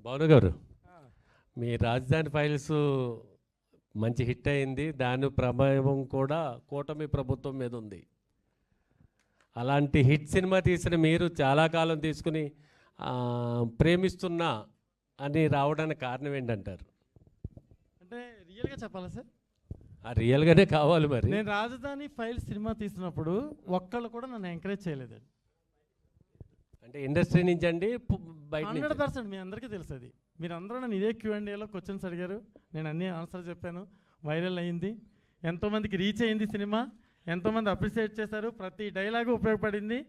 భాను గారు, మీ రాజధాని ఫైల్స్ మంచి హిట్ అయింది. దాని ప్రభావం కూడా కూటమి ప్రభుత్వం మీద ఉంది. అలాంటి హిట్ సినిమా తీసిన మీరు చాలా కాలం తీసుకుని ప్రేమిస్తున్నా అని రావడానికి కారణం ఏంటంటారు? అంటే రియల్గా చెప్పాలా సార్? రియల్గానే కావాలి. మరి నేను రాజధాని ఫైల్స్ సినిమా తీసినప్పుడు ఒక్కళ్ళు కూడా నన్ను ఎంకరేజ్ చేయలేదండి. అంటే ఇండస్ట్రీ నుంచి అండి, బయట 100% మీ అందరికీ తెలుసు. అది మీరు అందరూ నన్ను ఇదే Q&Aలో క్వశ్చన్స్ అడిగారు, నేను అన్ని ఆన్సర్ చెప్పాను. వైరల్ అయ్యింది, ఎంతోమందికి రీచ్ అయింది సినిమా, ఎంతోమంది అప్రిషియేట్ చేశారు, ప్రతి డైలాగు ఉపయోగపడింది.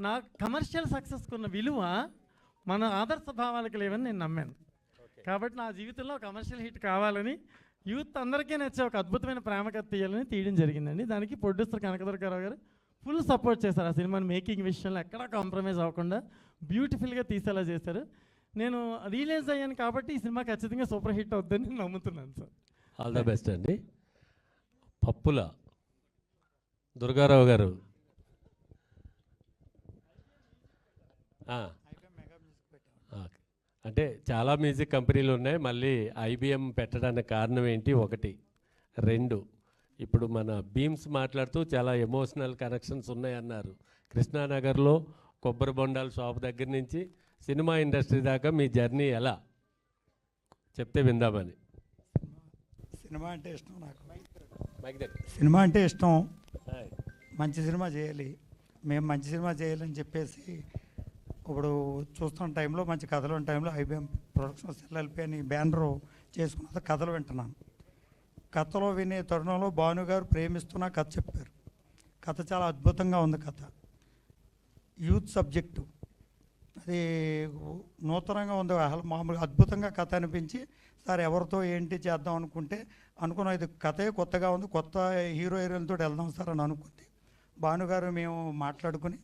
నా కమర్షియల్ సక్సెస్కి ఉన్న విలువ మన ఆదర్శ భావాలకు లేవని నేను నమ్మాను. కాబట్టి నా జీవితంలో కమర్షియల్ హిట్ కావాలని, యూత్ అందరికీ నచ్చే ఒక అద్భుతమైన ప్రేమ కథ తీయాలని తీయడం జరిగిందండి. దానికి ప్రొడ్యూసర్ కనకదుర్గారావు గారు ఫుల్ సపోర్ట్ చేశారు. ఆ సినిమాని మేకింగ్ విషయంలో ఎక్కడా కాంప్రమైజ్ అవ్వకుండా బ్యూటిఫుల్గా తీసేలా చేశారు. నేను రియలైజ్ అయ్యాను కాబట్టి ఈ సినిమా ఖచ్చితంగా సూపర్ హిట్ అవుద్దని నేను నమ్ముతున్నాను సార్. ఆల్ ద బెస్ట్ అండి. పప్పుల దుర్గారావు గారు, అంటే చాలా మ్యూజిక్ కంపెనీలు ఉన్నాయి, మళ్ళీ IBM పెట్టడానికి కారణం ఏంటి? ఒకటి. రెండు, ఇప్పుడు మన బీమ్స్ మాట్లాడుతూ చాలా ఎమోషనల్ కనెక్షన్స్ ఉన్నాయన్నారు. కృష్ణానగర్లో కొబ్బరి బొండాల షాప్ దగ్గర నుంచి సినిమా ఇండస్ట్రీ దాకా మీ జర్నీ ఎలా చెప్తే విందామని. సినిమా అంటే ఇష్టం నాకు. సినిమా అంటే ఇష్టం. మంచి సినిమా చేయాలి, మేము మంచి సినిమా చేయాలని చెప్పేసి ఇప్పుడు చూస్తున్న టైంలో, మంచి కథలు ఉన్న టైంలో IBM ప్రొడక్షన్స్ LLP అని బ్యానరు చేసుకున్న కథలు వింటున్నాను. కథలో వినే తరుణంలో భాను గారు ప్రేమిస్తున్న కథ చెప్పారు. కథ చాలా అద్భుతంగా ఉంది. కథ యూత్ సబ్జెక్టు, అది నూతనంగా ఉంది. మామూలుగా అద్భుతంగా కథ అనిపించి, సార్ ఎవరితో ఏంటి చేద్దాం అనుకున్నాం. ఇది కథే కొత్తగా ఉంది, కొత్త హీరో హీరోయిన్తో వెళ్దాం సార్ అని అనుకుంది. భానుగారు మేము మాట్లాడుకుని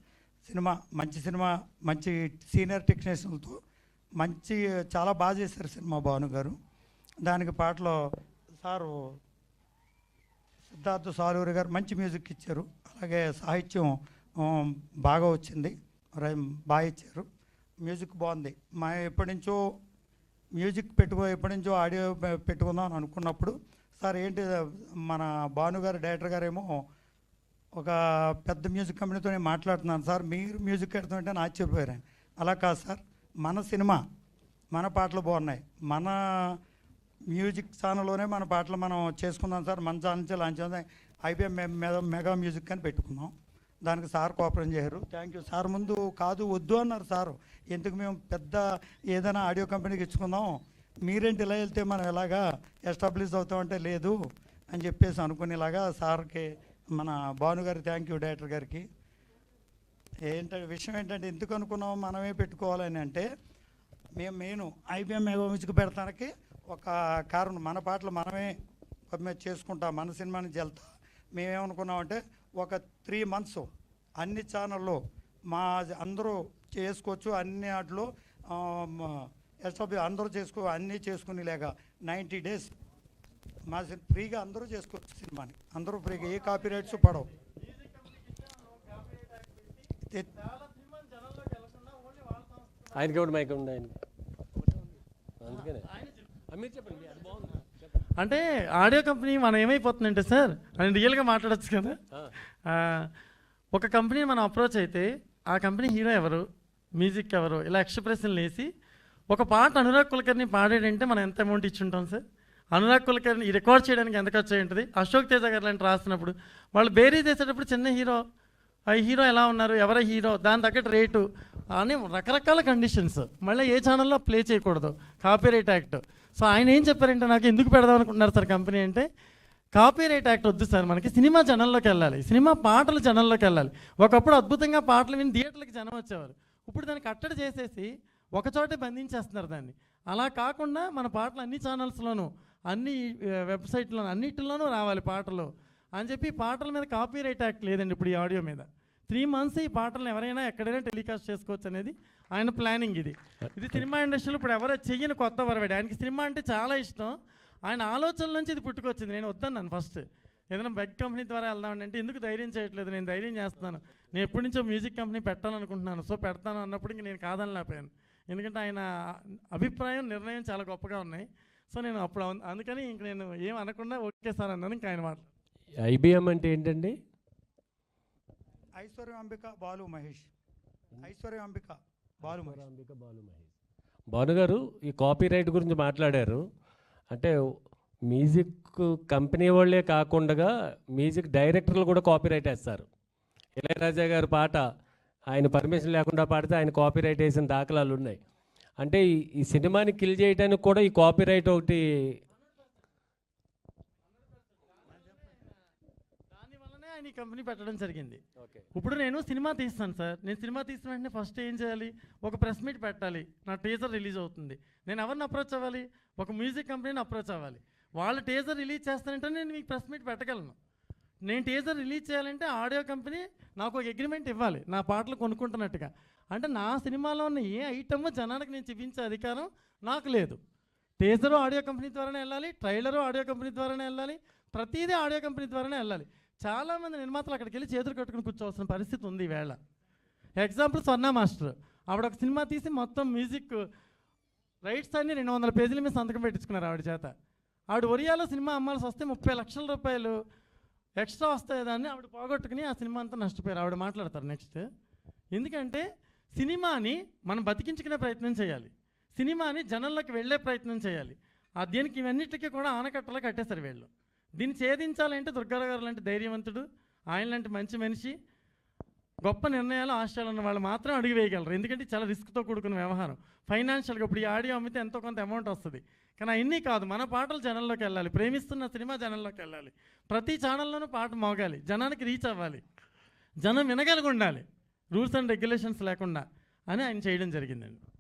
మంచి సినిమా మంచి సీనియర్ టెక్నీషియన్లతో చాలా బాగా చేశారు సినిమా భానుగారు. దానికి పాటలో సారు సిద్ధార్థ సాలూరి గారు మంచి మ్యూజిక్ ఇచ్చారు. అలాగే సాహిత్యం బాగా వచ్చింది, బాగా ఇచ్చారు. మ్యూజిక్ బాగుంది. ఎప్పటి నుంచో ఆడియో పెట్టుకుందాం అని అనుకున్నప్పుడు, సార్ ఏంటి మన భానుగారు డైరెక్టర్ గారేమో ఒక పెద్ద మ్యూజిక్ కంపెనీతో నేను మాట్లాడుతున్నాను సార్, మీరు మ్యూజిక్ పెడుతుంటే నేను ఆశ్చర్యపోయాను. అలా కాదు సార్, మన సినిమా మన పాటలు బాగున్నాయి, మన మ్యూజిక్ ఛానల్లోనే మన పాటలు మనం చేసుకుందాం సార్, మన ఛానల్ నుంచి లాంచ్ చేద్దాం, IBM మెగా మ్యూజిక్ అని పెట్టుకున్నాం. దానికి సార్ కోఆపరేట్ చేశారు. Thank you sir. ముందు కాదు వద్దు అన్నారు సార్, ఎందుకు మేము పెద్ద ఏదైనా ఆడియో కంపెనీకి ఇచ్చుకుందాం, మీరేంటి ఇలా వెళ్తే మనం ఎలాగా ఎస్టాబ్లిష్ అవుతామంటే లేదు అని చెప్పేసి అనుకునేలాగా సార్కి, మన భానుగారి థ్యాంక్ యూ డైరెక్టర్ గారికి. విషయం ఏంటంటే ఎందుకు అనుకున్నాము మనమే పెట్టుకోవాలని అంటే, మేము మెయిన్ IBM మెగా మ్యూజిక్ పెడతానికి ఒక కారణం, మన పాటలు మనమే చేసుకుంటాం, మన సినిమా నుంచి వెళ్తా. మేమేమనుకున్నామంటే ఒక 3 months అన్ని ఛానల్లో అందరూ చేసుకోవచ్చు, అన్ని వాటిలో అందరూ అన్నీ చేసుకునేలాగా 90 days మా ఫ్రీగా అందరూ చేసుకోవచ్చు సినిమాని, అందరూ ఫ్రీగా, ఏ కాపీ రైట్స్ పడవు. అంటే ఆడియో కంపెనీ మనం ఏమైపోతుందంటే సార్, అని రియల్గా మాట్లాడచ్చు కదా. ఒక కంపెనీ మనం అప్రోచ్ అయితే ఆ కంపెనీ హీరో ఎవరు, మ్యూజిక్ ఎవరు, ఇలా ఎక్స్ప్రెషన్లు వేసి ఒక పాట అనురాగ్ కులకర్ణి పాడాడంటే మనం ఎంత అమౌంట్ ఇచ్చి ఉంటాం సార్. అనురాగ్ కులకర్ణి రికార్డ్ చేయడానికి ఎంత ఖర్చు అయి ఉంటుంది. అశోక్ తేజ గారు లాంటి రాస్తున్నప్పుడు వాళ్ళు బేరీ చేసేటప్పుడు చిన్న హీరో, ఆ హీరో ఎలా ఉన్నారు, ఎవరై హీరో, దాని తగ్గట్టు రేటు అని రకరకాల కండిషన్స్, మళ్ళీ ఏ ఛానల్లో ప్లే చేయకూడదు, కాపీరైట్ యాక్ట్. సో ఆయన ఏం చెప్పారంటే, నాకు ఎందుకు పెడదాం అనుకుంటున్నారు సార్ కంపెనీ అంటే, కాపీరైట్ యాక్ట్ వద్దు సార్, మనకి సినిమా జనంలోకి వెళ్ళాలి, సినిమా పాటలు జనంలోకి వెళ్ళాలి. ఒకప్పుడు అద్భుతంగా పాటలు విని థియేటర్లకి జనం వచ్చేవారు, ఇప్పుడు దాన్ని కట్టడి చేసేసి ఒకచోటే బంధించేస్తున్నారు దాన్ని. అలా కాకుండా మన పాటలు అన్ని ఛానల్స్లోనూ, అన్ని వెబ్సైట్లోనూ, అన్నిటిలోనూ రావాలి పాటలు అని చెప్పి, పాటల మీద కాపీరైట్ యాక్ట్ లేదండి ఇప్పుడు ఈ ఆడియో మీద. 3 months ఈ పాటలను ఎవరైనా ఎక్కడైనా టెలికాస్ట్ చేసుకోవచ్చు అనేది ఆయన ప్లానింగ్. ఇది సినిమా ఇండస్ట్రీలో ఇప్పుడు ఎవరో చెయ్యని కొత్త వరవాడు. ఆయనకి సినిమా అంటే చాలా ఇష్టం, ఆయన ఆలోచనల నుంచి ఇది పుట్టుకొచ్చింది. నేను వద్దన్నాను ఫస్ట్, ఏదైనా బెగ్ కంపెనీ ద్వారా వెళ్దామని అంటే, ఎందుకు ధైర్యం చేయట్లేదు, నేను ధైర్యం చేస్తున్నాను, నేను ఎప్పటి నుంచో మ్యూజిక్ కంపెనీ పెట్టాలనుకుంటున్నాను, సో పెడతాను అన్నప్పుడు ఇంక నేను కాదనలేకపోయాను. ఎందుకంటే ఆయన అభిప్రాయం నిర్ణయం చాలా గొప్పగా ఉన్నాయి. సో నేను అప్పుడు అందుకని ఇంక నేను ఏం అనకుండా ఓకే సార్ అన్నాను. ఇంకా ఆయన మాట ఐబిఎం అంటే ఏంటండి? ఐశ్వర్య అంబిక బాలు మహేష్. ఐశ్వర్య అంబిక బాలు మహేష్. భాను గారు ఈ కాపీ రైట్ గురించి మాట్లాడారు. అంటే మ్యూజిక్ కంపెనీ వాళ్ళే కాకుండా మ్యూజిక్ డైరెక్టర్లు కూడా కాపీ రైట్ వేస్తారు. ఇళయరాజా గారి పాట ఆయన పర్మిషన్ లేకుండా పాడితే ఆయన కాపీ రైట్ వేసిన దాఖలాలు ఉన్నాయి. అంటే ఈ సినిమాని కిల్ చేయడానికి కూడా ఈ కాపీ రైట్ ఒకటి. దానివల్లనే ఆయన ఈ కంపెనీ పెట్టడం జరిగింది. ఇప్పుడు నేను సినిమా తీస్తాను సార్. నేను సినిమా తీసిన వెంటనే ఫస్ట్ ఏం చేయాలి? ఒక ప్రెస్ మీట్ పెట్టాలి. నా టీజర్ రిలీజ్ అవుతుంది. నేను ఎవరిని అప్రోచ్ అవ్వాలి? ఒక మ్యూజిక్ కంపెనీని అప్రోచ్ అవ్వాలి. వాళ్ళ టీజర్ రిలీజ్ చేస్తానంటే నేను మీకు ప్రెస్ మీట్ పెట్టగలను. నేను టీజర్ రిలీజ్ చేయాలంటే ఆడియో కంపెనీ నాకు ఒక అగ్రిమెంట్ ఇవ్వాలి, నా పాటలు కొనుక్కుంటున్నట్టుగా. అంటే నా సినిమాలో ఉన్న ఏ ఐటమ్ జనానికి నేను చూపించే అధికారం నాకు లేదు. టీజరు ఆడియో కంపెనీ ద్వారానే వెళ్ళాలి, ట్రైలరు ఆడియో కంపెనీ ద్వారానే వెళ్ళాలి, ప్రతిదీ ఆడియో కంపెనీ ద్వారానే వెళ్ళాలి. చాలామంది నిర్మాతలు అక్కడికి వెళ్ళి చేతులు కట్టుకుని కూర్చోవలసిన పరిస్థితి ఉంది ఈవేళ. ఎగ్జాంపుల్ స్వర్ణ మాస్టర్, ఆవిడ ఒక సినిమా తీసి మొత్తం మ్యూజిక్ రైట్స్ అన్ని 200 పేజీల మీద సంతకం పెట్టించుకున్నారు ఆవిడ చేత. ఆవిడ ఒరియాలో సినిమా అమ్మాల్సి వస్తే 30 లక్షల రూపాయలు ఎక్స్ట్రా వస్తాయి. దాన్ని ఆవిడ పోగొట్టుకుని ఆ సినిమా అంతా నష్టపోయారు. ఆవిడ మాట్లాడతారు నెక్స్ట్. ఎందుకంటే సినిమాని మనం బతికించుకునే ప్రయత్నం చేయాలి, సినిమాని జనంలోకి వెళ్ళే ప్రయత్నం చేయాలి. దీనికి ఇవన్నిటికీ కూడా ఆనకట్టలో కట్టేశారు వీళ్ళు. దీన్ని ఛేదించాలంటే దుర్గారావు గారు లాంటి ధైర్యవంతుడు, ఆయన లాంటి మంచి మనిషి, గొప్ప నిర్ణయాలు ఆశయాలు ఉన్న వాళ్ళు మాత్రం అడుగు వేయగలరు. ఎందుకంటే చాలా రిస్క్తో కూడుకున్న వ్యవహారం. ఫైనాన్షియల్గా ఇప్పుడు ఈ ఆడియో అమ్మితే ఎంతో కొంత అమౌంట్ వస్తుంది. కానీ అవన్నీ కాదు, మన పాటలు జనంలోకి వెళ్ళాలి, ప్రేమిస్తున్న సినిమా జనంలోకి వెళ్ళాలి, ప్రతి ఛానల్లోనూ పాట మోగాలి, జనానికి రీచ్ అవ్వాలి, జనం వినగలిగి ఉండాలి, రూల్స్ అండ్ రెగ్యులేషన్స్ లేకుండా అని ఆయన చేయడం జరిగిందండి.